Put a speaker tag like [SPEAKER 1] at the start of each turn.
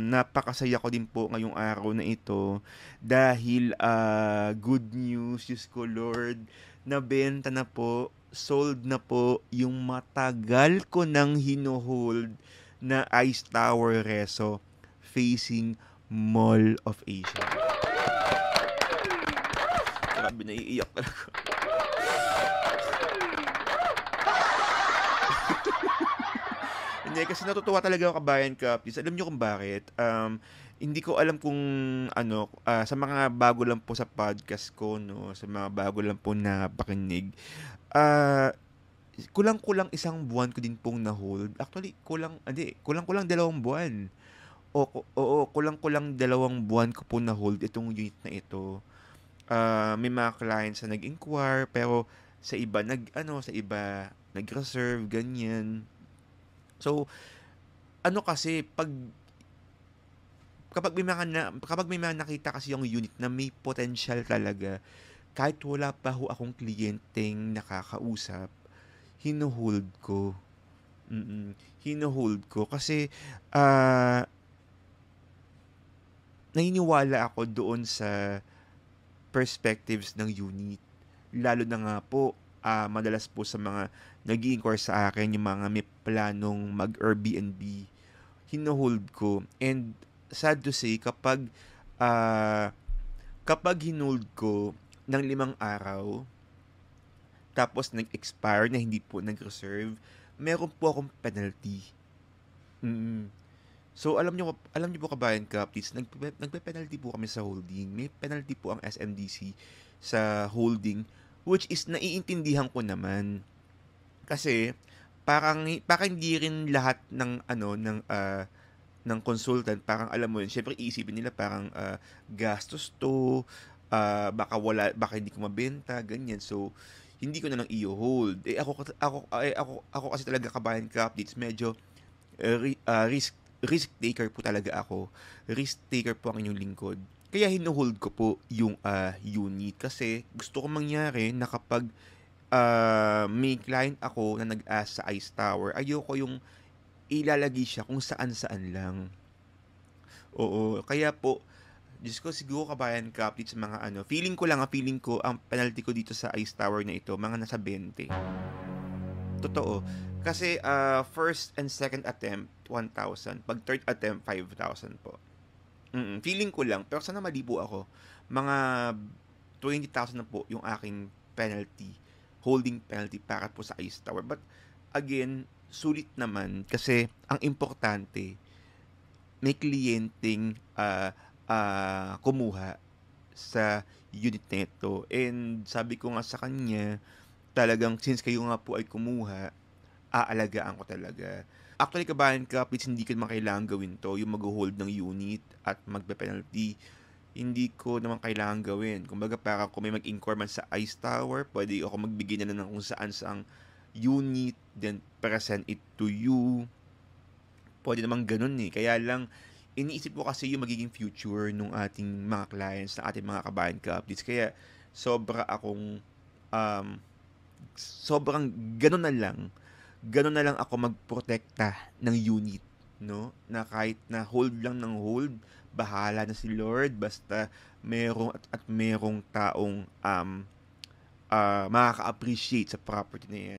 [SPEAKER 1] napakasaya ko din po ngayong araw na ito dahil good news, Diyos ko Lord, nabenta na po, sold na po yung matagal ko nang hinuhold na Ice Tower Reso facing Mall of Asia. Grabe, naiiyak talaga. Hindi, kasi natutuwa talaga ako, kabayan ka. Please, alam niyo kung bakit? Hindi ko alam kung ano, sa mga bago lang po sa podcast ko, no, sa mga bago lang po na pakinig, ah, kulang-kulang isang buwan ko din pong na-hold. Actually, kulang-kulang 2 buwan. Oo, kulang-kulang 2 buwan ko po na-hold itong unit na ito. May mga clients na nag-inquire, pero sa iba nag-reserve, ganyan. So, ano kasi, kapag may mga nakita kasi yung unit na may potential talaga, kahit wala pa ho akong kliyenteng nakakausap, hinuhold ko. Hinuhold ko kasi ah naniniwala ako doon sa perspectives ng unit. Lalo na nga po, madalas po sa mga nag-i-inquire sa akin, yung mga may planong mag-Airbnb, hinuhold ko. And sad to say, ah, kapag hinold ko ng 5 araw, tapos nag-expire na hindi po nag-reserve, meron po akong penalty. Mm. So alam niyo po, kabayan ka, please, nagpe-penalty po kami sa holding. May penalty po ang SMDC sa holding, which is naiintindihan ko naman. Kasi parang hindi rin lahat ng ng consultant, parang alam mo yun, syempre iisipin nila parang gastos to, baka hindi ko mabenta, ganyan. So hindi ko na lang i-hold. Ako kasi talaga, kabayan ka, updates, medyo risk taker po talaga ako. Risk taker po ang inyong lingkod. Kaya hinuhold ko po yung unit kasi gusto ko mangyari na kapag may client ako na nag-ask sa Ice Tower, ayoko yung ilalagay siya kung saan-saan lang. Oo, kaya po, Diyos ko, siguro, kabayan ka, update sa mga feeling ko, ang penalty ko dito sa Ice Tower na ito, mga nasa 20. Totoo. Kasi first and second attempt, 1,000. Pag third attempt, 5,000 po. Feeling ko lang, pero sana mali po ako. Mga 20,000 na po yung aking penalty, holding penalty para po sa Ice Tower. But again, sulit naman kasi ang importante, may kliyenteng kumuha sa unit nito. And sabi ko nga sa kanya, talagang since kayo nga po ay kumuha, aalagaan ko talaga. Actually, kabahan ka, please, hindi ko naman kailangan gawin to, yung mag-hold ng unit at magpe-penalty. Hindi ko naman kailangan gawin. Kumbaga, para kung may mag-inquire man sa Ice Tower, pwede ako magbigay na ng kung saan saang unit, then present it to you. Pwede naman ganun eh. Kaya lang, iniisip ko kasi yung magiging future ng ating mga clients, ng ating mga kabahan ka updates. Kaya, sobra akong, um, sobrang ganun na lang ako magprotekta ng unit, no? Na kahit na hold lang ng hold, bahala na si Lord, basta merong taong makaka-appreciate sa property na yan.